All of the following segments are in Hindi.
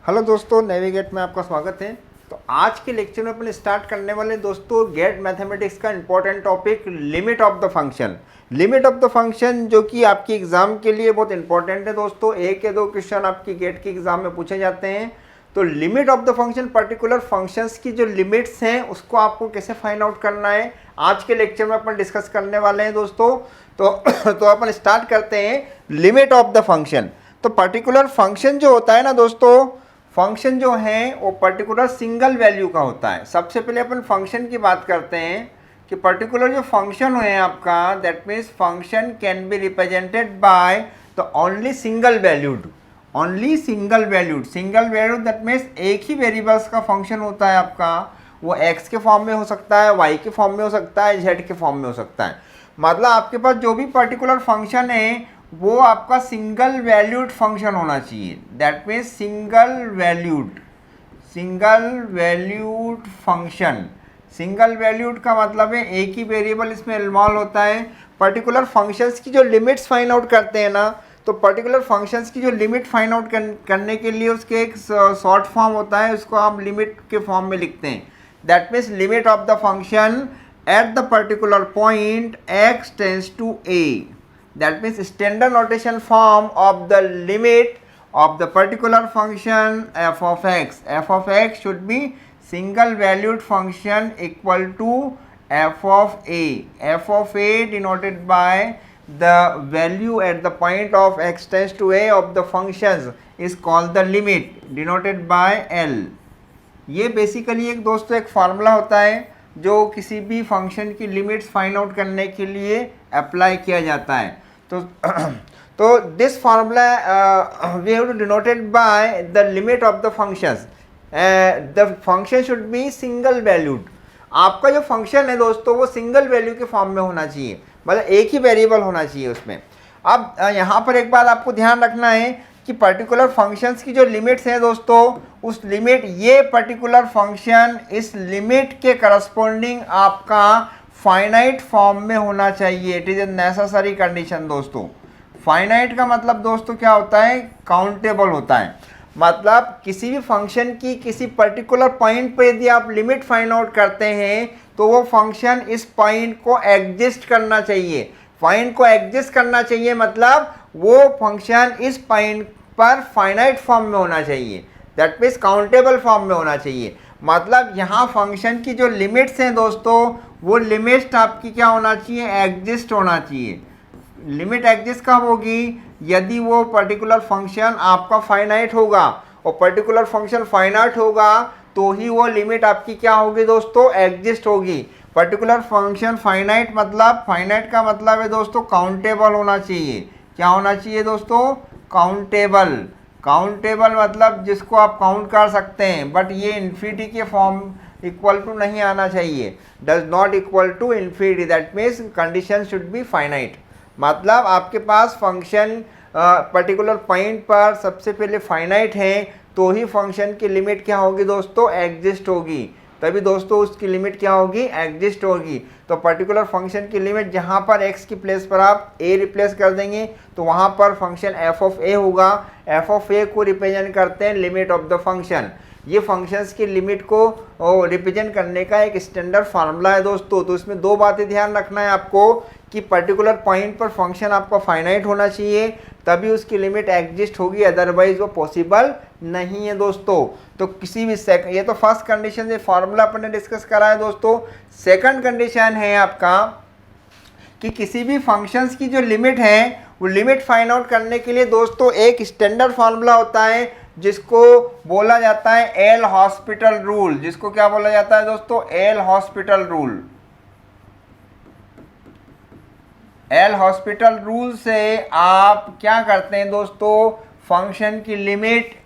हेलो दोस्तों, नेविगेट में आपका स्वागत है। तो आज के लेक्चर में अपन स्टार्ट करने वाले दोस्तों गेट मैथमेटिक्स का important topic limit of the function. Limit of the function जो कि आपकी एग्जाम के लिए बहुत इंपॉर्टेंट है दोस्तों। एक या दो क्वेश्चन आपकी गेट के एग्जाम में पूछे जाते हैं। तो limit of the function, particular functions की जो लिमिट्स हैं उसको आपको कैसे फाइंड आउट करना है, आज के लेक्चर में अपन डिस्कस करने वाले हैं दोस्तों। तो अपन स्टार्ट करते हैं लिमिट ऑफ द फंक्शन। तो पर्टिकुलर फंक्शन जो होता है ना दोस्तों, फंक्शन जो है वो पर्टिकुलर सिंगल वैल्यू का होता है। सबसे पहले अपन फंक्शन की बात करते हैं कि पर्टिकुलर जो फंक्शन है आपका, that means function can be represented by the only single valued, only single valued. Single valued that means एक ही वेरिएबल्स का फंक्शन होता है आपका। वो एक्स के फॉर्म में हो सकता है, वाई के फॉर्म में हो सकता है, जेड के फॉर्म में हो सकता है। मतलब आपके पास जो भी पर्टिकुलर फंक्शन है वो आपका सिंगल वैल्यूड फंक्शन होना चाहिए। That means single valued function. Single valued का मतलब है एक ही वेरिएबल इसमें इन्वॉल्व होता है। पर्टिकुलर फंक्शंस की जो लिमिट्स फाइंड आउट करते हैं ना, तो पर्टिकुलर फंक्शंस की जो लिमिट फाइंड आउट करने के लिए उसके एक शॉर्ट फॉर्म होता है, उसको आप लिमिट के फॉर्म में लिखते हैं। That means limit of the function at the particular point x tends to a. That means standard notation form of the limit of the particular function f of x. F of x should be single valued function equal to f of a. F of a denoted by the value at the point of x tends to a of the functions is called the limit, denoted by L. ये बेसिकली एक दोस्तों एक फार्मूला होता है जो किसी भी फंक्शन की लिमिट्स फाइंड आउट करने के लिए अप्लाई किया जाता है। तो this formula we have to denoted by the limit of the functions. The function should be single valued. आपका जो फंक्शन है दोस्तों वो सिंगल वैल्यू के फॉर्म में होना चाहिए, मतलब एक ही वेरिएबल होना चाहिए उसमें। अब यहाँ पर एक बात आपको ध्यान रखना है कि पर्टिकुलर फंक्शंस की जो लिमिट्स हैं दोस्तों, उस लिमिट, ये पर्टिकुलर फंक्शन इस लिमिट के करस्पॉन्डिंग आपका फाइनाइट फॉर्म में होना चाहिए। It is a necessary condition दोस्तों। फाइनाइट का मतलब दोस्तों क्या होता है? काउंटेबल होता है। मतलब किसी भी फंक्शन की किसी पर्टिकुलर पॉइंट पर यदि आप लिमिट फाइंड आउट करते हैं तो वो फंक्शन इस पॉइंट को एग्जिस्ट करना चाहिए। पॉइंट को एग्जिस्ट करना चाहिए मतलब वो फंक्शन इस पॉइंट पर फाइनाइट फॉर्म में होना चाहिए। दैट मीन्स काउंटेबल फॉर्म में होना चाहिए। मतलब यहाँ फंक्शन की जो लिमिट्स हैं दोस्तों, वो लिमिट आपकी क्या होना चाहिए? एग्जिस्ट होना चाहिए। लिमिट एग्जिस्ट कब होगी? यदि वो पर्टिकुलर फंक्शन आपका फाइनाइट होगा, और पर्टिकुलर फंक्शन फाइनाइट होगा तो ही वो लिमिट आपकी क्या होगी दोस्तों? एग्जिस्ट होगी। पर्टिकुलर फंक्शन फाइनाइट, मतलब फाइनाइट का मतलब है दोस्तों काउंटेबल होना चाहिए। क्या होना चाहिए दोस्तों? काउंटेबल। काउंटेबल मतलब जिसको आप काउंट कर सकते हैं, बट ये इन्फिनिटी के फॉर्म इक्वल टू नहीं आना चाहिए। Does not equal to infinity, that means condition should be finite. मतलब आपके पास फंक्शन पर्टिकुलर पॉइंट पर सबसे पहले फाइनाइट है तो ही फंक्शन की लिमिट क्या होगी दोस्तों? एग्जिस्ट होगी। तभी दोस्तों उसकी लिमिट क्या होगी? एग्जिस्ट होगी। तो पर्टिकुलर फंक्शन की लिमिट जहाँ पर x की प्लेस पर आप a रिप्लेस कर देंगे तो वहाँ पर फंक्शन f ऑफ a होगा। f ऑफ a को रिप्रेजेंट करते हैं लिमिट ऑफ द फंक्शन। ये फंक्शंस की लिमिट को रिप्रेजेंट करने का एक स्टैंडर्ड फार्मूला है दोस्तों। तो इसमें दो बातें ध्यान रखना है आपको कि पर्टिकुलर पॉइंट पर फंक्शन आपका फाइनाइट होना चाहिए, तभी उसकी लिमिट एग्जिस्ट होगी, अदरवाइज वो पॉसिबल नहीं है दोस्तों। तो किसी भी ये तो फर्स्ट कंडीशन से फार्मूला अपन ने डिस्कस करा है दोस्तों। सेकंड कंडीशन है आपका कि किसी भी फंक्शंस की जो लिमिट है वो लिमिट फाइंड आउट करने के लिए दोस्तों एक स्टैंडर्ड फार्मूला होता है जिसको बोला जाता है एल हॉस्पिटल रूल। जिसको क्या बोला जाता है दोस्तों? L'Hospital rule. L hospital rule से आप क्या करते हैं दोस्तों? फंक्शन की लिमिट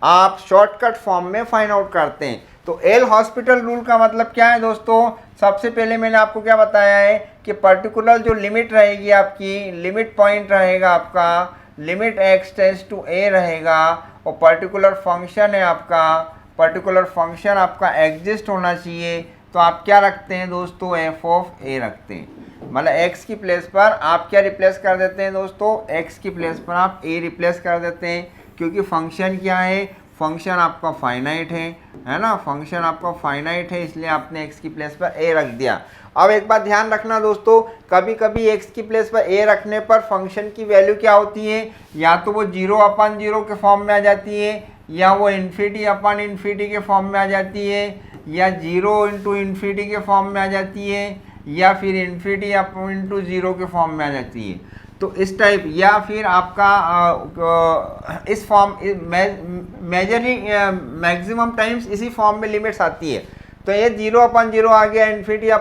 आप शॉर्टकट फॉर्म में फाइंड आउट करते हैं। तो एल हॉस्पिटल रूल का मतलब क्या है दोस्तों? सबसे पहले मैंने आपको क्या बताया है कि पर्टिकुलर जो लिमिट रहेगी आपकी, लिमिट पॉइंट रहेगा आपका, limit x tends to a रहेगा, और पर्टिकुलर फंक्शन है आपका, पर्टिकुलर फंक्शन आपका एग्जिस्ट होना चाहिए। तो आप क्या रखते हैं दोस्तों? f ऑफ a रखते हैं। मतलब x की प्लेस पर आप क्या रिप्लेस कर देते हैं दोस्तों? x की प्लेस पर आप a रिप्लेस कर देते हैं, क्योंकि फंक्शन क्या है? फंक्शन आपका फाइनाइट है ना, फंक्शन आपका फाइनाइट है, इसलिए आपने x की प्लेस पर a रख दिया। अब एक बात ध्यान रखना दोस्तों, कभी कभी x की प्लेस पर a रखने पर फंक्शन की वैल्यू क्या होती है, या तो वो 0/0 के फॉर्म में आ जाती है, या वो ∞/∞ के फॉर्म में आ जाती है, या 0 × ∞ के फॉर्म में आ जाती है, या फिर ∞/0 के फॉर्म में आ जाती है। तो इस टाइप, या फिर आपका इस फॉर्म मेजरली मैक्सिमम टाइम्स इसी फॉर्म में लिमिट्स आती है। तो ये 0/0 आ गया, ∞/∞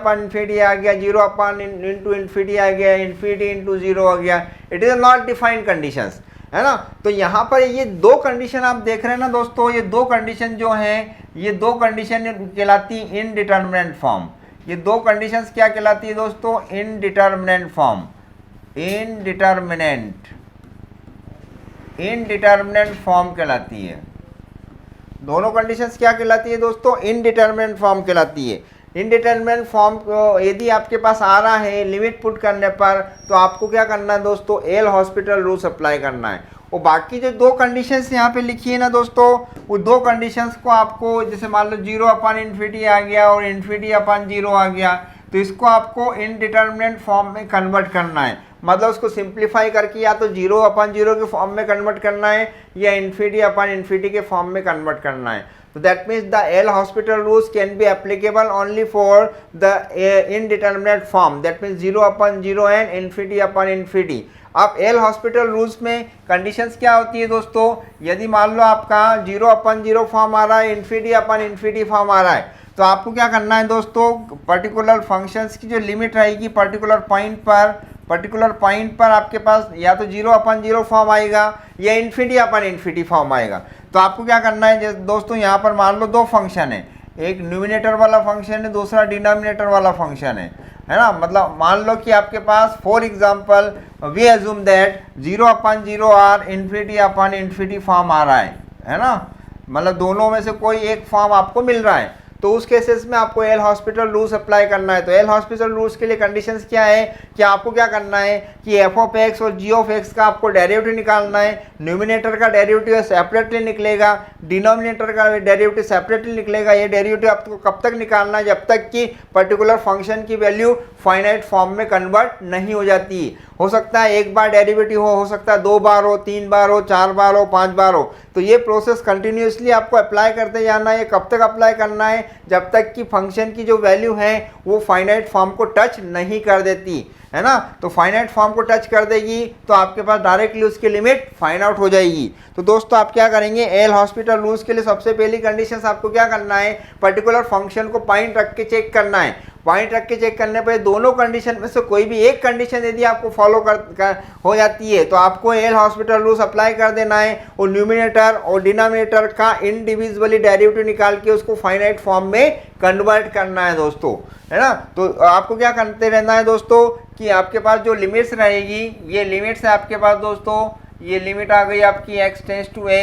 आ गया, 0/∞ आ गया, ∞× 0 आ गया। It is not defined conditions, है ना। तो यहाँ पर ये दो कंडीशन आप देख रहे हैं ना दोस्तों, ये दो कंडीशन जो हैं, ये दो कंडीशन कहलाती है इनडिटर्मिनेंट फॉर्म। ये दो कंडीशंस क्या कहलाती है दोस्तों, इनडिटर्मिनेंट फॉर्म, इनडिटर्मिनेंट फॉर्म कहलाती है। दोनों कंडीशंस क्या कहलाती है दोस्तों, इनडिटर्मिनेंट फॉर्म कहलाती है। इनडिटर्मिनेंट फॉर्म को यदि आपके पास आ रहा है लिमिट पुट करने पर, तो आपको क्या करना है दोस्तों, एल हॉस्पिटल रूल्स अप्लाई करना है। और बाकी जो दो कंडीशंस यहाँ पे लिखी है ना दोस्तों, वो दो कंडीशंस को आपको, जैसे मान लो 0/∞ आ गया और ∞/0 आ गया, तो इसको आपको इनडिटर्मिनेंट फॉर्म में कन्वर्ट करना है। मतलब उसको सिंप्लीफाई करके या तो 0/0 के फॉर्म में कन्वर्ट करना है, या ∞/∞ के फॉर्म में कन्वर्ट करना है। तो that means the L hospital rules can be applicable only for the indeterminate form, that means 0/0 and ∞/∞। अब एल हॉस्पिटल रूल्स में कंडीशंस क्या होती है दोस्तों, यदि मान लो आपका 0/0 फॉर्म आ रहा है, ∞/∞ फॉर्म आ रहा है, तो आपको क्या करना है दोस्तों, पर्टिकुलर फंक्शंस की जो लिमिट रहेगी पर्टिकुलर पॉइंट पर आपके पास या तो 0/0 फॉर्म आएगा या ∞/∞ फॉर्म आएगा। तो आपको क्या करना है जैसे दोस्तों, यहाँ पर मान लो दो फंक्शन है, एक न्यूमिनेटर वाला फंक्शन है, दूसरा डिनोमिनेटर वाला फंक्शन है ना। मतलब मान लो कि आपके पास for example we assume that 0/0 और ∞/∞ फॉर्म आ रहा है ना। मतलब दोनों में से कोई एक फॉर्म आपको मिल रहा है, तो उस केसेस में आपको एल हॉस्पिटल रूल्स अप्लाई करना है। तो एल हॉस्पिटल रूल्स के लिए कंडीशंस क्या है कि आपको क्या करना है कि f(x) और g(x) का आपको डेरिवेटिव निकालना है। न्यूमिनेटर का डेरिवेटिव सेपरेटली निकलेगा, डिनोमिनेटर का डेरिवेटिव सेपरेटली निकलेगा। ये डेरिवेटिव आपको कब तक निकालना है, जब तक कि पर्टिकुलर फंक्शन की वैल्यू फाइनाइट फॉर्म में कन्वर्ट नहीं हो जाती। हो सकता है एक बार डेरिवेटिव हो सकता है 2 बार हो, 3 बार हो, 4 बार हो, 5 बार हो। तो ये प्रोसेस कंटिन्यूसली आपको अप्लाई करते जाना है। ये कब तक अप्लाई करना है, जब तक कि फंक्शन की जो वैल्यू है वो फाइनाइट फॉर्म को टच नहीं कर देती, है ना। तो फाइनाइट फॉर्म को टच कर देगी तो आपके पास डायरेक्टली उसकी लिमिट फाइंड आउट हो जाएगी। तो दोस्तों आप क्या करेंगे, एल हॉस्पिटल रूल्स के लिए सबसे पहली कंडीशन आपको क्या करना है, पर्टिकुलर फंक्शन को पॉइंट रख के चेक करना है। पॉइंट रख के चेक करने पर दोनों कंडीशन में से कोई भी एक कंडीशन यदि आपको फॉलो हो जाती है, तो आपको एल हॉस्पिटल रूल्स अप्लाई कर देना है और न्यूमिनेटर और डिनोमिनेटर का इंडिविजुअली डेरिवेटिव निकाल के उसको फाइनाइट फॉर्म में कन्वर्ट करना है दोस्तों, है ना। तो आपको क्या करते रहना है दोस्तों कि आपके पास जो लिमिट्स रहेगी, ये लिमिट्स है आपके पास दोस्तों, ये लिमिट आ गई आपकी x टेंड्स टू a,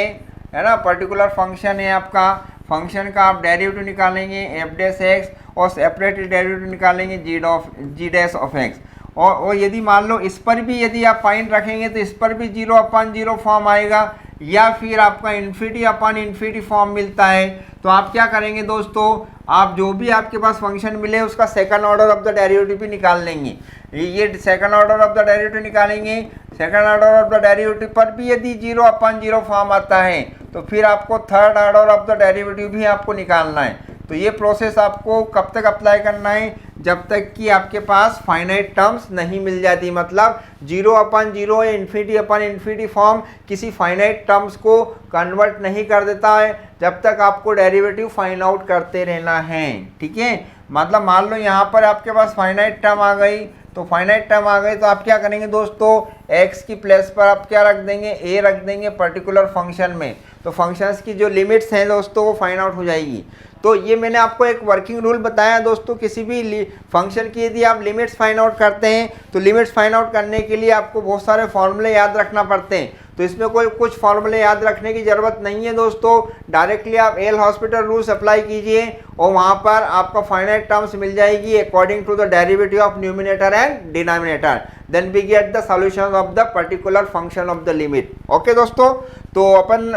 है ना। पर्टिकुलर फंक्शन है आपका, फंक्शन का आप डेरिवेटिव निकालेंगे f(x) और सेपरेट डेरिवेटिव निकालेंगे g'(x). और यदि मान लो इस पर भी यदि आप पॉइंट रखेंगे तो इस पर भी 0/0 फॉर्म आएगा, या फिर आपका ∞/∞ फॉर्म मिलता है। तो आप क्या करेंगे दोस्तों, आप जो भी आपके पास फंक्शन मिले उसका second order of the derivative भी निकाल लेंगे। ये second order of the derivative निकालेंगे, second order of the derivative पर भी यदि 0/0 फॉर्म आता है तो फिर आपको third order of the derivative भी आपको निकालना है। तो ये प्रोसेस आपको कब तक अप्लाई करना है, जब तक कि आपके पास फाइनाइट टर्म्स नहीं मिल जाती। मतलब 0/0 या ∞/∞ फॉर्म किसी फाइनाइट टर्म्स को कन्वर्ट नहीं कर देता है, जब तक आपको डेरिवेटिव फाइंड आउट करते रहना है, ठीक है। मतलब मान लो यहाँ पर आपके पास फाइनाइट टर्म आ गई, तो फाइनाइट टर्म आ गई तो आप क्या करेंगे दोस्तों, x की प्लेस पर आप क्या रख देंगे, a रख देंगे पर्टिकुलर फंक्शन में। तो फंक्शंस की जो लिमिट्स हैं दोस्तों वो फाइंड आउट हो जाएगी। तो ये मैंने आपको एक वर्किंग रूल बताया दोस्तों, किसी भी फंक्शन की यदि आप लिमिट्स फाइंड आउट करते हैं तो लिमिट्स फाइंड आउट करने के लिए आपको बहुत सारे फॉर्मूले याद रखना पड़ते हैं। तो इसमें कोई कुछ फॉर्मूले याद रखने की ज़रूरत नहीं है दोस्तों, डायरेक्टली आप एल हॉस्पिटल रूल्स अप्लाई कीजिए और वहाँ पर आपका फाइनाइट टर्म्स मिल जाएगी according to the derivative of numerator and denominator. Then we get the solution of the particular function of the limit. Okay दोस्तों, तो अपन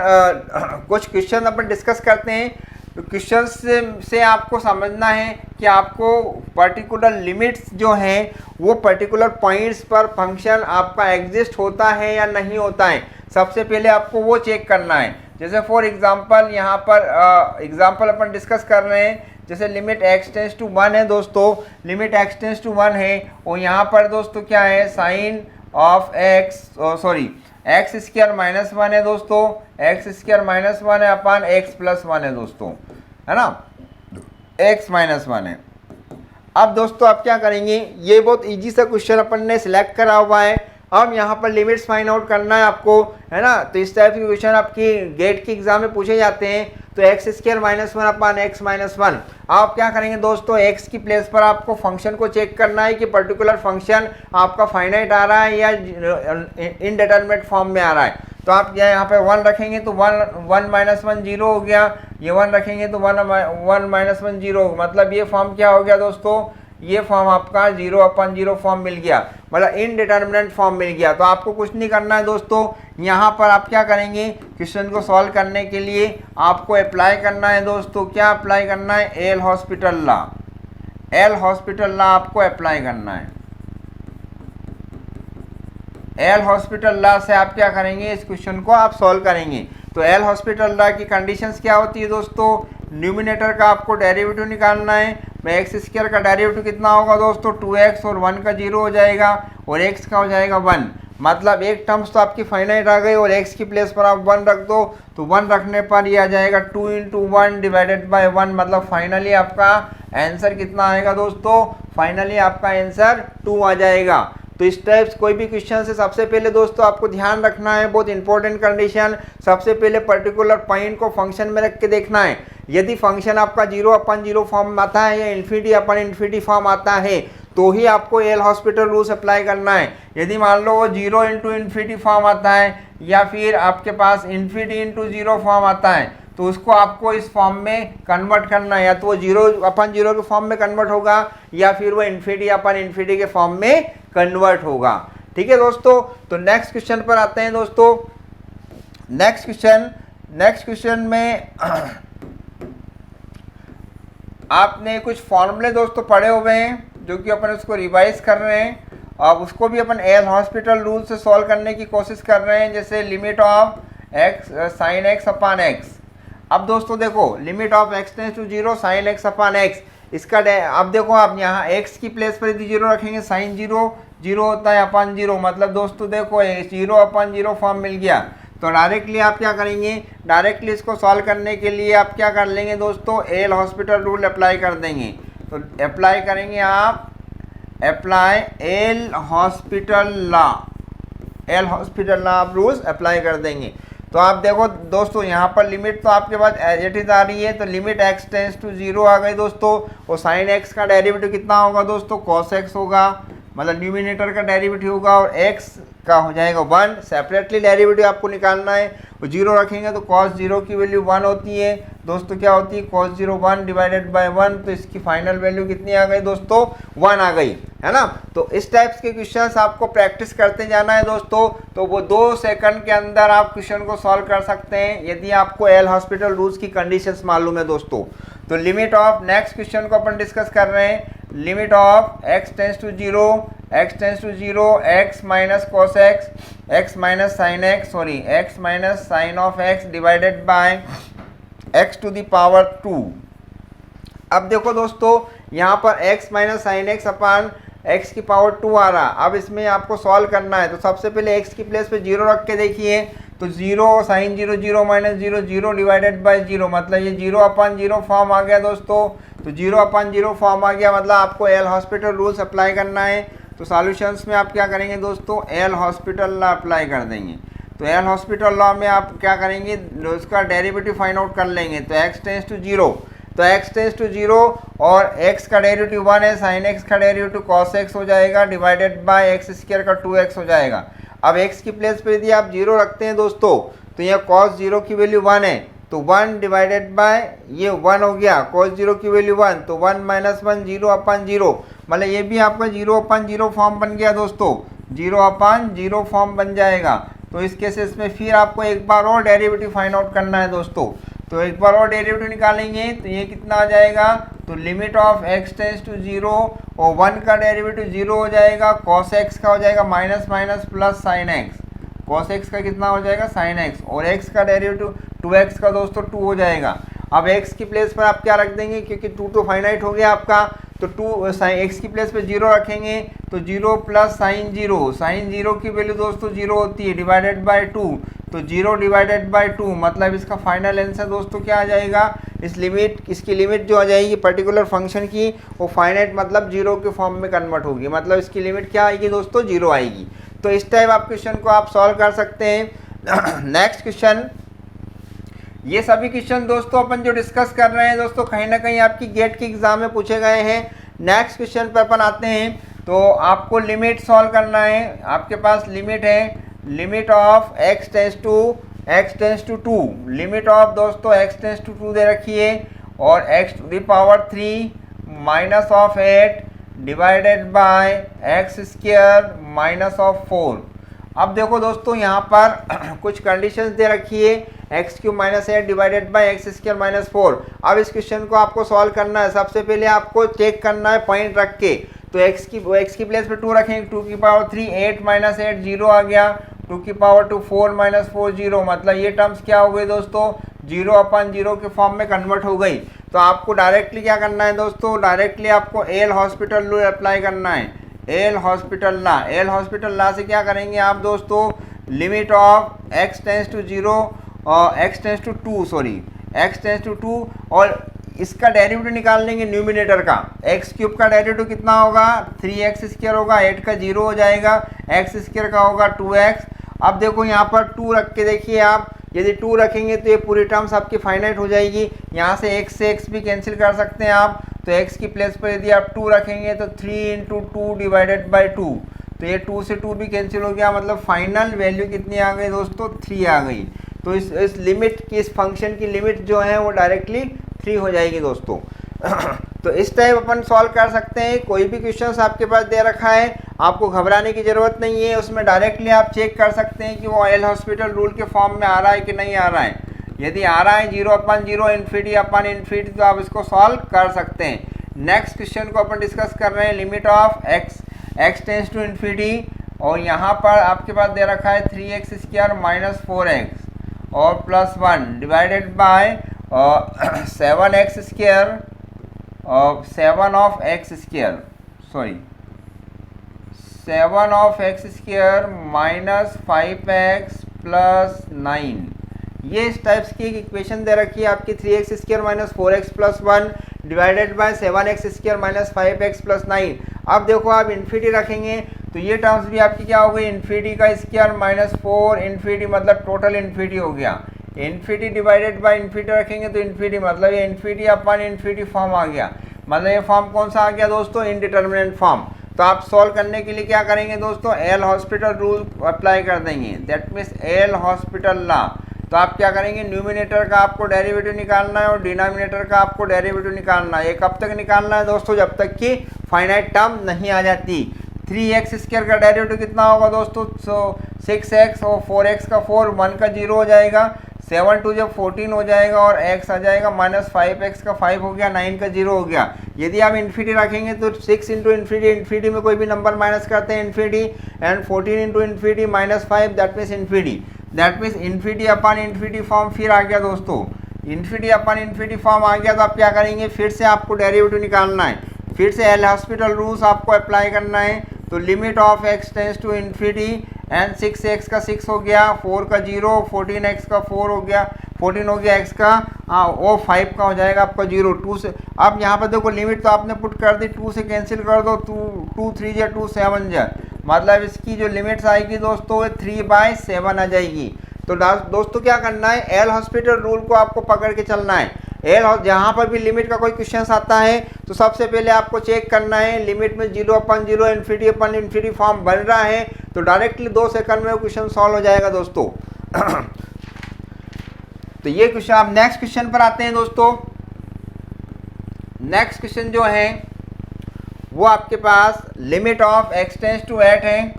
कुछ क्वेश्चन अपन डिस्कस करते हैं। तो क्वेश्चन से आपको समझना है कि आपको पर्टिकुलर लिमिट्स जो हैं वो पर्टिकुलर पॉइंट्स पर फंक्शन आपका एग्जिस्ट होता है या नहीं होता है, सबसे पहले आपको वो चेक करना है। जैसे फॉर एग्जांपल यहाँ पर एग्जांपल अपन डिस्कस कर रहे हैं, जैसे लिमिट x टेंस टू 1 है दोस्तों, लिमिट x टेंस टू 1 है और यहाँ पर दोस्तों क्या है, sine of x square minus 1 है दोस्तों, एक्स स्क्वायर माइनस 1 है अपान एक्स प्लस 1 है दोस्तों, है ना, एक्स माइनस 1 है। अब दोस्तों आप क्या करेंगे, ये बहुत इजी सा क्वेश्चन अपन ने सिलेक्ट करा हुआ है। अब यहाँ पर लिमिट्स फाइंड आउट करना है आपको, है ना। तो इस टाइप के क्वेश्चन आपकी गेट के एग्जाम में पूछे जाते हैं। तो एक्स स्क्वायर माइनस 1 अपान एक्स माइनस 1, आप क्या करेंगे दोस्तों, एक्स की प्लेस पर आपको फंक्शन को चेक करना है कि पर्टिकुलर फंक्शन आपका फाइनाइट आ रहा है या इनडिटरमिनेट फॉर्म में आ रहा है। तो आप यहाँ पे 1 रखेंगे तो 1 माइनस 1 0 हो गया, ये 1 रखेंगे तो 1 माइनस 1 0, मतलब ये फॉर्म क्या हो गया दोस्तों, ये फॉर्म आपका 0/0 फॉर्म मिल गया, मतलब इनडिटरमिनेट फॉर्म मिल गया। तो आपको कुछ नहीं करना है दोस्तों, यहाँ पर आप क्या करेंगे, क्वेश्चन को सॉल्व करने के लिए आपको अप्लाई करना है दोस्तों, क्या अप्लाई करना है, एल हॉस्पिटल लॉ आपको अप्लाई करना है। एल हॉस्पिटल लॉ से आप क्या करेंगे, इस क्वेश्चन को आप सॉल्व करेंगे। तो एल हॉस्पिटल लॉ की कंडीशंस क्या होती है दोस्तों, न्यूमिनेटर का आपको डेरिवेटिव निकालना है। एक्स स्क्वायर का डेरिवेटिव कितना होगा दोस्तों, 2x और 1 का 0 हो जाएगा और x का हो जाएगा 1, मतलब एक टर्म्स तो आपकी फाइनाइट आ गई और x की प्लेस पर आप 1 रख दो, तो 1 रखने पर ये आ जाएगा 2 × 1 डिवाइडेड बाय 1, मतलब फाइनली आपका आंसर कितना आएगा दोस्तों, फाइनली आपका आंसर 2 आ जाएगा। तो इस टाइप्स कोई भी क्वेश्चन से सबसे पहले दोस्तों आपको ध्यान रखना है, बहुत इंपॉर्टेंट कंडीशन, सबसे पहले पर्टिकुलर पॉइंट को फंक्शन में रख के देखना है। यदि फंक्शन आपका 0/0 फॉर्म में आता है या इन्फिनिटी फॉर्म आता है तो ही आपको एल हॉस्पिटल रूल्स अप्लाई करना है। यदि मान लो वो 0 × इन्फिनिटी फॉर्म आता है या फिर आपके पास इन्फिनिटी × 0 फॉर्म आता है तो उसको आपको इस फॉर्म में कन्वर्ट करना है, या तो वो 0/0 के फॉर्म में कन्वर्ट होगा या फिर वो इन्फिनिटी के फॉर्म में कन्वर्ट होगा। ठीक है दोस्तों, तो नेक्स्ट क्वेश्चन पर आते हैं दोस्तों। नेक्स्ट क्वेश्चन में आपने कुछ फॉर्मूले दोस्तों पढ़े हुए हैं जो कि अपन उसको रिवाइज कर रहे हैं, अब उसको भी अपन एल हॉस्पिटल रूल से सॉल्व करने की कोशिश कर रहे हैं। जैसे limit of x sine x upon x, अब दोस्तों देखो limit of x tends to 0 sine x upon x, इसका अब देखो आप यहाँ x की प्लेस पर यदि 0 रखेंगे साइन 0 होता है अपान 0, मतलब दोस्तों देखो 0/0 फॉर्म मिल गया। तो डायरेक्टली आप क्या करेंगे, डायरेक्टली इसको सॉल्व करने के लिए आप क्या कर लेंगे दोस्तों, एल हॉस्पिटल रूल अप्लाई कर देंगे। तो अप्लाई करेंगे आप, अप्लाई एल हॉस्पिटल लॉ आप रूल्स अप्लाई कर देंगे। तो आप देखो दोस्तों यहाँ पर लिमिट तो आपके पास एज इट इज आ रही है, तो लिमिट x टेंस टू 0 आ गई दोस्तों, और साइन x का डेरिवेटिव कितना होगा दोस्तों, cos x होगा, मतलब न्यूमिनेटर का डेरिवेटिव होगा और x का हो जाएगा 1, सेपरेटली डेरिवेटिव आपको निकालना है। वो 0 रखेंगे तो cos 0 की वैल्यू 1 होती है दोस्तों, क्या होती है cos 0 1 डिवाइडेड बाय 1, तो इसकी फाइनल वैल्यू कितनी आ गई दोस्तों, 1 आ गई, है ना। तो इस टाइप्स के क्वेश्चंस आपको प्रैक्टिस करते जाना है दोस्तों, तो वो 2 सेकंड के अंदर आप क्वेश्चन को सॉल्व कर सकते हैं यदि आपको एल हॉस्पिटल रूल्स की कंडीशंस मालूम है दोस्तों। तो लिमिट ऑफ, नेक्स्ट क्वेश्चन को अपन डिस्कस कर रहे हैं, limit of x tends to 0 x minus cos x minus sine of x divided by x to the power 2। अब देखो दोस्तों यहाँ पर x minus sine x upon x की पावर 2 आ रहा, अब इसमें आपको सॉल्व करना है। तो सबसे पहले x की प्लेस पे 0 रख के देखिए, तो 0 साइन 0 माइनस 0 डिवाइडेड बाय 0, मतलब ये 0/0 फॉर्म आ गया दोस्तों। तो 0/0 फॉर्म आ गया, मतलब आपको एल हॉस्पिटल रूल्स अप्लाई करना है। तो सॉल्यूशंस में आप क्या करेंगे दोस्तों, एल हॉस्पिटल लॉ अप्लाई कर देंगे। तो एल हॉस्पिटल लॉ में आप क्या करेंगे, उसका डेरिवेटिव फाइंड आउट कर लेंगे। तो x टेंस टू 0, तो x टेंस टू 0 और x का डेरिवेटिव 1 है, साइन x का डेरिवेटिव cos x हो जाएगा डिवाइडेड बाय x स्क्वायर का 2x हो जाएगा। अब x की प्लेस पे यदि आप 0 रखते हैं दोस्तों, तो यहाँ cos 0 की वैल्यू 1 है, तो 1 डिवाइडेड बाय ये 1 हो गया, cos 0 की वैल्यू 1, तो 1 माइनस 1 0/0, मतलब ये भी आपका 0/0 फॉर्म बन गया दोस्तों। 0/0 फॉर्म बन जाएगा। तो इस केसेस में फिर आपको एक बार और डेरिवेटिव फाइंड आउट करना है दोस्तों। तो एक बार और डेरिवेटिव निकालेंगे तो ये कितना आ जाएगा, तो limit of x tends to 0 और 1 का डेरिवेटिव 0 हो जाएगा, cos x का हो जाएगा minus minus plus sine x, cos x का कितना हो जाएगा साइन x, और x का डेरिवेटिव 2x का दोस्तों 2 हो जाएगा। अब x की प्लेस पर आप क्या रख देंगे, क्योंकि 2 तो फाइनाइट हो गया आपका, तो 2 साइन x की प्लेस पे 0 रखेंगे तो 0 प्लस साइन 0, साइन 0 की वैल्यू दोस्तों 0 होती है, डिवाइडेड बाय 2, तो 0 डिवाइडेड बाय 2 मतलब इसका फाइनल आंसर दोस्तों क्या आ जाएगा, इसकी लिमिट जो आ जाएगी पर्टिकुलर फंक्शन की वो फाइनाइट मतलब 0 के फॉर्म में कन्वर्ट होगी, मतलब इसकी लिमिट क्या आएगी दोस्तों 0 आएगी। तो इस टाइप आप क्वेश्चन को आप सॉल्व कर सकते हैं। नेक्स्ट क्वेश्चन, ये सभी क्वेश्चन दोस्तों अपन जो डिस्कस कर रहे हैं दोस्तों कहीं ना कहीं आपकी गेट के एग्जाम में पूछे गए हैं। नेक्स्ट क्वेश्चन पर अपन आते हैं, तो आपको लिमिट सॉल्व करना है। आपके पास लिमिट है, limit of x tends to 2, limit of दोस्तों x टेंस टू 2 दे रखी है, और x to the power 3 minus of 8 divided by x square minus of 4। अब देखो दोस्तों यहाँ पर कुछ कंडीशंस दे रखी है, x³ minus 8 divided by x square minus 4। अब इस क्वेश्चन को आपको सॉल्व करना है। सबसे पहले आपको चेक करना है पॉइंट रख के, तो x की प्लेस पे 2 रखेंगे, 2 की पावर 3 8 माइनस 8 0 आ गया, 2 की पावर 2 4 माइनस 4 0, मतलब ये टर्म्स क्या हो गई दोस्तों 0/0 के फॉर्म में कन्वर्ट हो गई। तो आपको डायरेक्टली क्या करना है दोस्तों, डायरेक्टली आपको एल हॉस्पिटल रूल अप्लाई करना है, एल हॉस्पिटल लॉ से क्या करेंगे आप दोस्तों, limit of x tends to 0 और x टेंस टू 2 और इसका डेरिवेटिव निकाल लेंगे न्यूमिनेटर का। x³ का डेरिवेटिव कितना होगा 3x² होगा, 8 का 0 हो जाएगा, x² का होगा 2x। अब देखो यहाँ पर 2 रख के देखिए आप, यदि 2 रखेंगे तो ये पूरी टर्म्स आपकी फाइनाइट हो जाएगी। यहाँ से x से x भी कैंसिल कर सकते हैं आप, तो x की प्लेस पर यदि आप 2 रखेंगे तो 3 × 2 डिवाइडेड बाई 2, तो ये 2 से 2 भी कैंसिल हो गया, मतलब फाइनल वैल्यू कितनी आ गई दोस्तों 3 आ गई। तो इस लिमिट की, इस फंक्शन की लिमिट जो है वो डायरेक्टली 3 हो जाएगी दोस्तों। तो इस टाइप अपन सॉल्व कर सकते हैं। कोई भी क्वेश्चन आपके पास दे रखा है, आपको घबराने की ज़रूरत नहीं है, उसमें डायरेक्टली आप चेक कर सकते हैं कि वो एल हॉस्पिटल रूल के फॉर्म में आ रहा है कि नहीं आ रहा है। यदि आ रहा है 0/0 इन्फिनिटी तो आप इसको सॉल्व कर सकते हैं। नेक्स्ट क्वेश्चन को अपन डिस्कस कर रहे हैं, limit of x tends to infinity, और यहाँ पर आपके पास दे रखा है 3x² माइनस 4x और plus 1 divided by 7x² 7 of x² minus 5x plus 9। ये इस टाइप्स की एक इक्वेशन दे रखी है आपकी 3x² minus 4x plus 1 divided by 7x² minus 5x plus 9। अब देखो आप इन्फिनिटी रखेंगे तो ये टर्म्स भी आपकी क्या हो गई, इन्फिनिटी का स्क्वायर माइनस 4 इन्फिनिटी मतलब टोटल इन्फिनिटी हो गया। इन्फिनिटी डिवाइडेड बाय इन्फिनिटी रखेंगे तो इन्फिनिटी मतलब ये इन्फिनिटी अपन इन्फिनिटी फॉर्म आ गया, मतलब ये फॉर्म कौन सा आ गया दोस्तों, इनडिटर्मिनेंट फॉर्म। तो आप सॉल्व करने के लिए क्या करेंगे दोस्तों, एल हॉस्पिटल रूल अप्लाई कर देंगे, that means L hospital law. तो आप क्या करेंगे, न्यूमिनेटर का आपको डेरिवेटिव निकालना है और डिनोमिनेटर का आपको डेरिवेटिव निकालना है। ये कब तक निकालना है दोस्तों, जब तक कि फाइनाइट टर्म नहीं आ जाती। 3x² का डेरिवेटिव कितना होगा दोस्तों, 6x और 4x का 4, 1 का 0 हो जाएगा, 7 2 जब 14 हो जाएगा और x आ जाएगा माइनस 5x का 5 हो गया, 9 का 0 हो गया। यदि आप इन्फिनिटी रखेंगे तो 6 इंटू इन्फिनिटी में कोई भी नंबर माइनस करते हैं infinity, and 14 into infinity minus 5 that means infinity upon infinity form फिर आ गया दोस्तों। इन्फिनिटी अपन इन्फिनिटी फॉर्म आ गया तो आप क्या करेंगे, फिर से आपको डेरिवेटिव निकालना है, फिर से एल हॉस्पिटल रूल्स आपको अप्लाई करना है। तो limit of x tends to infinity and 6x का 6 हो गया, 4 का 0, 14x का 4 हो गया, 14 हो गया x का, वो 5 का हो जाएगा आपका 0, 2 से। अब यहाँ पर देखो लिमिट तो आपने पुट कर दी, 2 से कैंसिल कर दो, 2 3 जा 2 7 जा, मतलब इसकी जो लिमिट्स आएगी दोस्तों वो 3/7 आ जाएगी। तो दोस्तों क्या करना है, एल हॉस्पिटल रूल को आपको पकड़ के चलना है। जहाँ पर भी लिमिट का कोई क्वेश्चन आता है तो सबसे पहले आपको चेक करना है लिमिट में 0/0 इन्फिनिटी फॉर्म बन रहा है, तो डायरेक्टली 2 सेकंड में क्वेश्चन सॉल्व हो जाएगा दोस्तों। तो ये क्वेश्चन, आप नेक्स्ट क्वेश्चन पर आते हैं दोस्तों। नेक्स्ट क्वेश्चन जो है वो आपके पास limit of x tends to 8 है,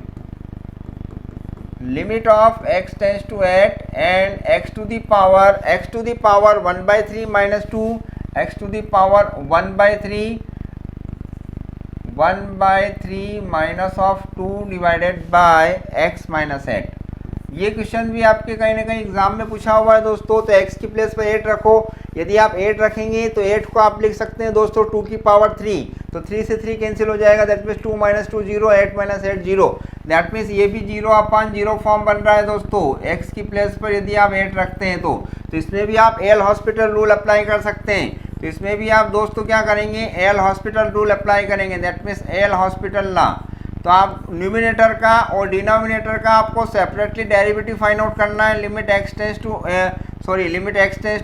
limit of x tends to 8 and x to the power 1/3 minus 2, x to the power 1/3 minus of 2 divided by x minus 8। ये क्वेश्चन भी आपके कहीं ना कहीं एग्जाम में पूछा हुआ है दोस्तों। तो x की प्लेस पर 8 रखो। यदि आप 8 रखेंगे तो 8 को आप लिख सकते हैं दोस्तों 2 की पावर 3, तो 3 से 3 कैंसिल हो जाएगा, that means 2 minus 2 0, 8 minus 8 0, that means ये भी 0/0 फॉर्म बन रहा है दोस्तों। x की प्लेस पर यदि आप 8 रखते हैं तो इसमें भी आप एल हॉस्पिटल रूल अप्लाई कर सकते हैं। तो इसमें भी आप दोस्तों क्या करेंगे, एल हॉस्पिटल रूल अप्लाई करेंगे, दैट मीन्स एल हॉस्पिटल ला। तो आप न्यूमिनेटर का और डिनोमिनेटर का आपको सेपरेटली डेरिवेटिव फाइंड आउट करना है। लिमिट x टेंस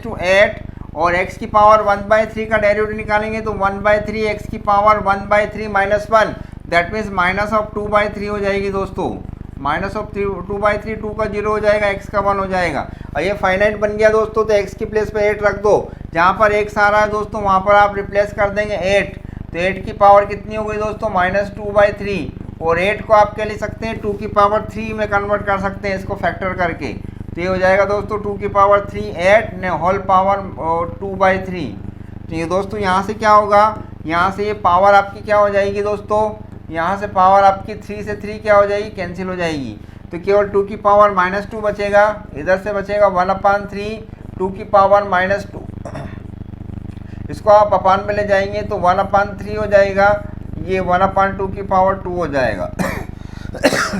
टू 8 और x की पावर 1/3 का डेरिवेटिव निकालेंगे तो 1/3 x की power 1/3 minus 1, that means minus of 2/3 हो जाएगी दोस्तों। माइनस ऑफ 2/3, 2 का 0 हो जाएगा, x का 1 हो जाएगा और ये फाइनाइट बन गया दोस्तों। तो x की प्लेस पे 8 रख दो, जहाँ पर x आ रहा है दोस्तों वहाँ पर आप रिप्लेस कर देंगे 8। तो 8 की पावर कितनी हो गई दोस्तों, -2/3, और 8 को आप क्या लिख सकते हैं 2 की पावर 3 में कन्वर्ट कर सकते हैं इसको फैक्टर करके। तो ये हो जाएगा दोस्तों 2 की पावर 3 8 ने होल पावर 2/3। तो ये दोस्तों यहाँ से क्या होगा, यहाँ से ये पावर आपकी क्या हो जाएगी दोस्तों, यहाँ से पावर आपकी 3 से 3 क्या हो जाएगी, कैंसिल हो जाएगी। तो केवल 2 की पावर -2 बचेगा, इधर से बचेगा 1/3 2 की पावर -2, इसको आप अपान में ले जाएंगे तो 1/3 हो जाएगा, ये 1/2 की पावर 2 हो जाएगा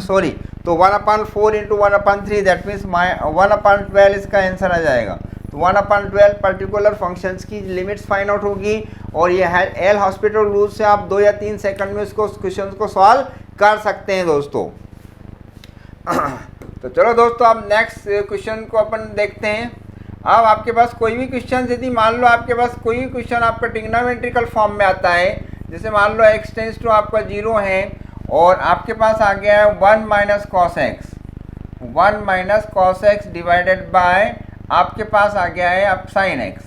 सॉरी। तो 1/4 इंटू 1/3 दैट मीन्स 1/12 इसका आंसर आ जाएगा। तो 1/12 पर्टिकुलर फंक्शंस की लिमिट्स फाइंड आउट होगी और ये है एल हॉस्पिटल रूल से आप 2 या 3 सेकंड में इसको क्वेश्चन को सॉल्व कर सकते हैं दोस्तों। तो चलो दोस्तों अब नेक्स्ट क्वेश्चन को अपन देखते हैं। अब आपके पास कोई भी क्वेश्चन, यदि मान लो आपके पास कोई भी क्वेश्चन आपका ट्रिग्नोमेट्रिकल फॉर्म में आता है, जैसे मान लो x टेंस टू आपका 0 है और आपके पास आ गया है 1 minus cos x divided by आपके पास आ गया है अब साइन एक्स।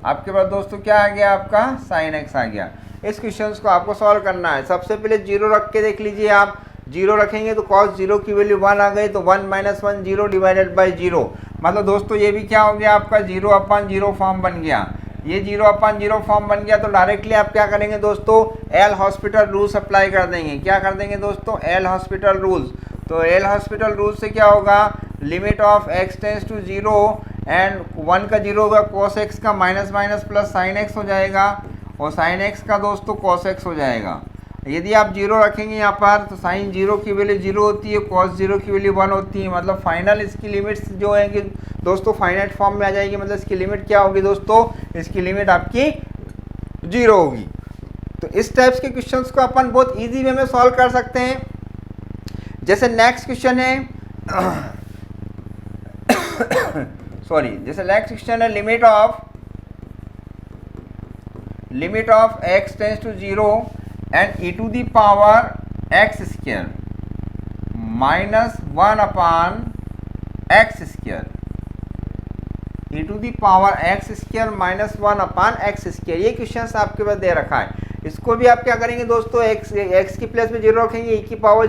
आपके पास दोस्तों क्या आ गया, आपका साइन एक्स आ गया। इस क्वेश्चन को आपको सॉल्व करना है। सबसे पहले 0 रख के देख लीजिए, आप 0 रखेंगे तो कॉस 0 की वैल्यू 1 आ गई, तो 1 माइनस 1 0 डिवाइडेड बाई 0, मतलब दोस्तों ये भी क्या हो गया आपका 0/0 फॉर्म बन गया। ये 0/0 फॉर्म बन गया तो डायरेक्टली आप क्या करेंगे दोस्तों, एल हॉस्पिटल रूल्स अप्लाई कर देंगे। क्या कर देंगे दोस्तों, एल हॉस्पिटल रूल्स। तो एल हॉस्पिटल रूल से क्या होगा, limit of x tends to 0 and 1 का 0 होगा, cos x का minus minus plus sine x हो जाएगा और साइन x का दोस्तों cos x हो जाएगा। यदि आप 0 रखेंगे यहाँ पर तो साइन 0 की वैल्यू 0 होती है, cos 0 की वैल्यू 1 होती है, मतलब फाइनल इसकी लिमिट्स जो है कि दोस्तों फाइनाइट फॉर्म में आ जाएगी। मतलब इसकी लिमिट क्या होगी दोस्तों, इसकी लिमिट आपकी 0 होगी। तो इस टाइप्स के क्वेश्चंस को अपन बहुत इजी वे में सॉल्व कर सकते हैं। जैसे नेक्स्ट क्वेश्चन है जैसे नेक्स्ट क्वेश्चन है limit of x tends to 0 and e to the power x square minus 1/x², e to the power x square minus 1/x²। ये क्वेश्चन आपके पास दे रखा है। इसको भी आप क्या करेंगे दोस्तों, x की प्लेस में 0 रखेंगे, e की पावर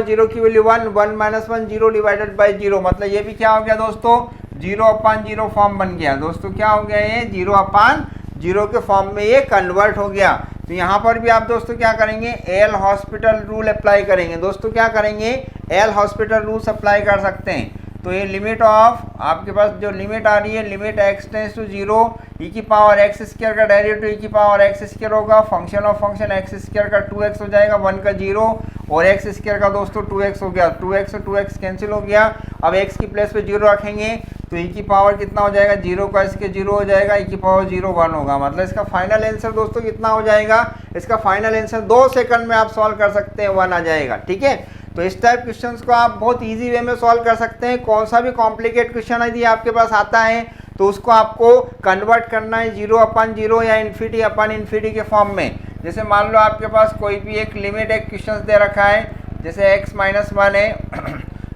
0 की वैल्यू 1 माइनस 1 0 डिवाइडेड बाई 0, मतलब ये भी क्या हो गया दोस्तों 0/0 फॉर्म बन गया। दोस्तों क्या हो गया, ये 0/0 के फॉर्म में ये कन्वर्ट हो गया। तो यहाँ पर भी आप दोस्तों क्या करेंगे, एल हॉस्पिटल रूल अप्लाई करेंगे। दोस्तों क्या करेंगे, एल हॉस्पिटल रूल्स अप्लाई कर सकते हैं। तो ये लिमिट ऑफ आपके पास जो लिमिट आ रही है, limit x tends to 0 e की पावर x² का डेरिवेटिव e की पावर x² होगा, फंक्शन ऑफ फंक्शन x² का 2x हो जाएगा, 1 का 0 और x² का दोस्तों 2x हो गया, 2x और 2x कैंसिल हो गया। अब x की प्लेस पे 0 रखेंगे तो e की पावर कितना हो जाएगा, 0 का इसके 0 हो जाएगा, e की पावर 0 1 होगा, मतलब इसका फाइनल आंसर दोस्तों कितना हो जाएगा, इसका फाइनल आंसर 2 सेकंड में आप सॉल्व कर सकते हैं, 1 आ जाएगा। ठीक है, तो इस टाइप क्वेश्चंस को आप बहुत इजी वे में सॉल्व कर सकते हैं। कौन सा भी कॉम्प्लिकेट क्वेश्चन यदि आपके पास आता है तो उसको आपको कन्वर्ट करना है 0/0 या ∞/∞ के फॉर्म में। जैसे मान लो आपके पास कोई भी एक लिमिट एक क्वेश्चन दे रखा है, जैसे x-1 है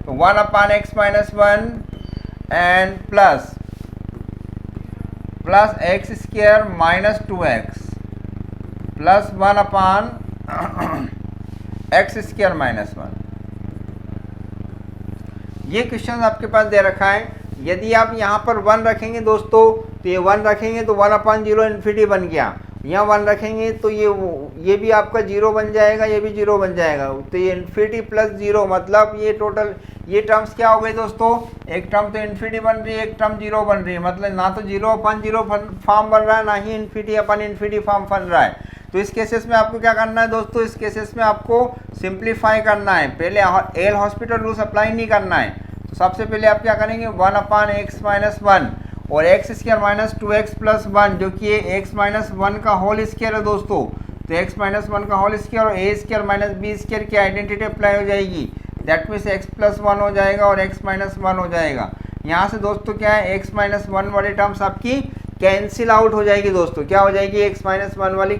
तो 1/x-1 and plus x² minus 2x plus 1/x² minus 1। ये क्वेश्चन आपके पास दे रखा है। यदि आप यहाँ पर 1 रखेंगे दोस्तों तो ये 1 रखेंगे तो 1/0 इन्फिनिटी बन गया। यहाँ 1 रखेंगे तो ये भी आपका 0 बन जाएगा, ये भी 0 बन जाएगा। तो ये इन्फिनिटी प्लस 0 मतलब ये टोटल ये टर्म्स क्या हो गई दोस्तों, एक टर्म तो इन्फिनिटी बन रही है, एक टर्म 0 बन रही है। मतलब ना तो 0/0 फॉर्म बन रहा है, ना ही इन्फिनिटी फॉर्म बन रहा है। तो इस केसेस में आपको क्या करना है दोस्तों, इस केसेस में आपको सिंप्लीफाई करना है। पहले एल हॉस्पिटल रूल्स अप्लाई नहीं करना है। तो सबसे पहले आप क्या करेंगे, 1/x-1 और x² माइनस 2x प्लस 1 जो कि x-1 का होल स्क्वायर है दोस्तों। तो x-1 का होल स्क्वायर और a² माइनस b² की आइडेंटिटी अप्लाई हो जाएगी। दैट मीन्स x+1 हो जाएगा और x-1 हो जाएगा। यहाँ से दोस्तों क्या है, x-1 वाली टर्म्स आपकी कैंसिल आउट हो जाएगी दोस्तों। क्या हो जाएगी, x-1 वाली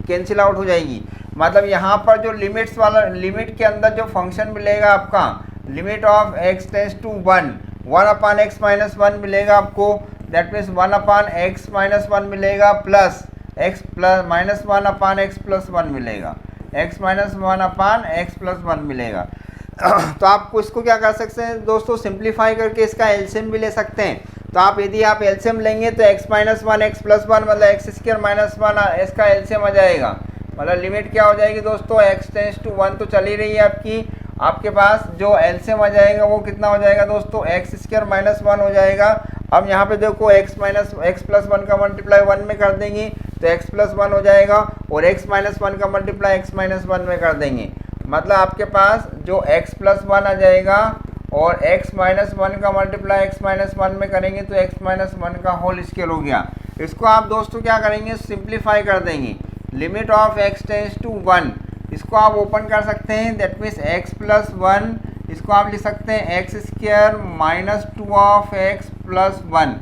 कैंसिल आउट हो जाएगी। मतलब यहाँ पर जो लिमिट्स वाला लिमिट के अंदर जो फंक्शन मिलेगा आपका, limit of x tends to 1/x-1 मिलेगा आपको। दैट मीन्स 1/x-1 मिलेगा प्लस -1/x+1 मिलेगा, x-1/x+1 मिलेगा। तो आपको इसको क्या कर सकते हैं दोस्तों, सिंप्लीफाई करके इसका एलसीएम भी ले सकते हैं। तो आप यदि आप एलसीएम लेंगे तो x-1 x+1 मतलब x² माइनस 1 इसका एलसीएम आ जाएगा। मतलब लिमिट क्या हो जाएगी दोस्तों, x टेंड्स टू 1 तो चली रही है आपके पास, जो एलसीएम आ जाएगा वो कितना हो जाएगा दोस्तों, x² माइनस 1 हो जाएगा। अब यहाँ पे देखो x+1 का मल्टीप्लाई 1 में कर देंगे तो x+1 हो जाएगा और x-1 का मल्टीप्लाई x-1 में कर देंगे। मतलब आपके पास जो x+1 आ जाएगा और x-1 का मल्टीप्लाई x-1 में करेंगे तो x-1 का होल स्क्वायर हो गया। इसको आप दोस्तों क्या करेंगे, सिंप्लीफाई कर देंगे। Limit of x tends to 1 इसको आप ओपन कर सकते हैं। दैट मीन्स x+1 इसको आप लिख सकते हैं x² minus 2(x+1)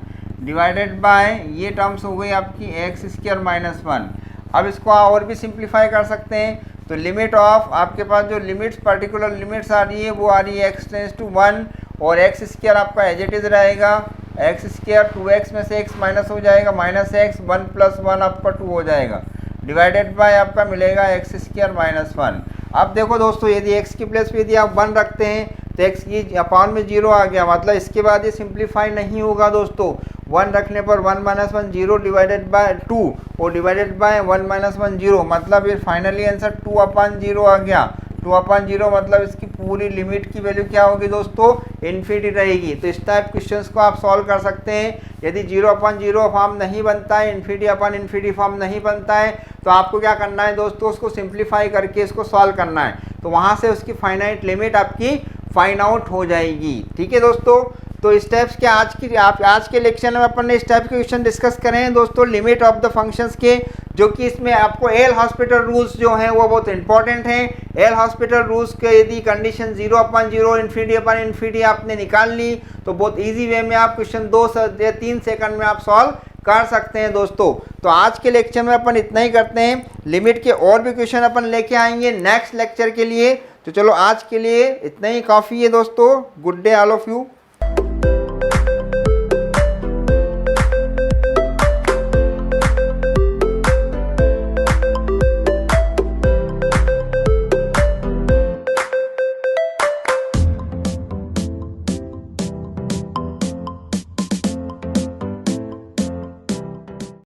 divided by ये टर्म्स हो गई आपकी x² माइनस 1। अब इसको और भी सिंप्लीफाई कर सकते हैं। तो लिमिट ऑफ आपके पास जो लिमिट्स पर्टिकुलर लिमिट्स आ रही है वो आ रही है x टेंड्स टू 1 और x² आपका एज इट इज रहेगा। x² 2x में से x माइनस हो जाएगा, माइनस x 1 + 1 आपका 2 हो जाएगा, डिवाइडेड बाय आपका मिलेगा x² माइनस 1। अब देखो दोस्तों, यदि x की प्लेस पे यदि आप 1 रखते हैं तो x की अपॉन में 0 आ गया। मतलब इसके बाद ये सिंप्लीफाई नहीं होगा दोस्तों। 1 रखने पर 1 - 1 0 डिवाइडेड बाय 2 और डिवाइडेड बाय 1 - 1 0। मतलब ये फाइनली आंसर 2/0 आ गया। 2/0 मतलब इसकी पूरी लिमिट की वैल्यू क्या होगी दोस्तों, इन्फिनिटी रहेगी। तो इस टाइप क्वेश्चंस को आप सॉल्व कर सकते हैं। यदि 0/0 फॉर्म नहीं बनता है, इन्फिनिटी फॉर्म नहीं बनता है, तो आपको क्या करना है दोस्तों, उसको सिंप्लीफाई करके इसको सॉल्व करना है। तो वहाँ से उसकी फाइनाइट लिमिट आपकी फाइंड आउट हो जाएगी। ठीक है दोस्तों, तो इस टाइप्स के आज के लेक्चर में अपन ने इस टाइप के क्वेश्चन डिस्कस करें हैं दोस्तों, लिमिट ऑफ द फंक्शंस के, जो कि इसमें आपको एल हॉस्पिटल रूल्स जो हैं वो बहुत इंपॉर्टेंट हैं। एल हॉस्पिटल रूल्स के यदि कंडीशन 0/0 इन्फिनिटी आपने निकाल ली तो बहुत इजी वे में आप क्वेश्चन 2 से 3 सेकंड में आप सॉल्व कर सकते हैं दोस्तों। तो आज के लेक्चर में अपन इतना ही करते हैं। लिमिट के और भी क्वेश्चन अपन लेके आएंगे नेक्स्ट लेक्चर के लिए। तो चलो आज के लिए इतना ही काफ़ी है दोस्तों। Good day all of you.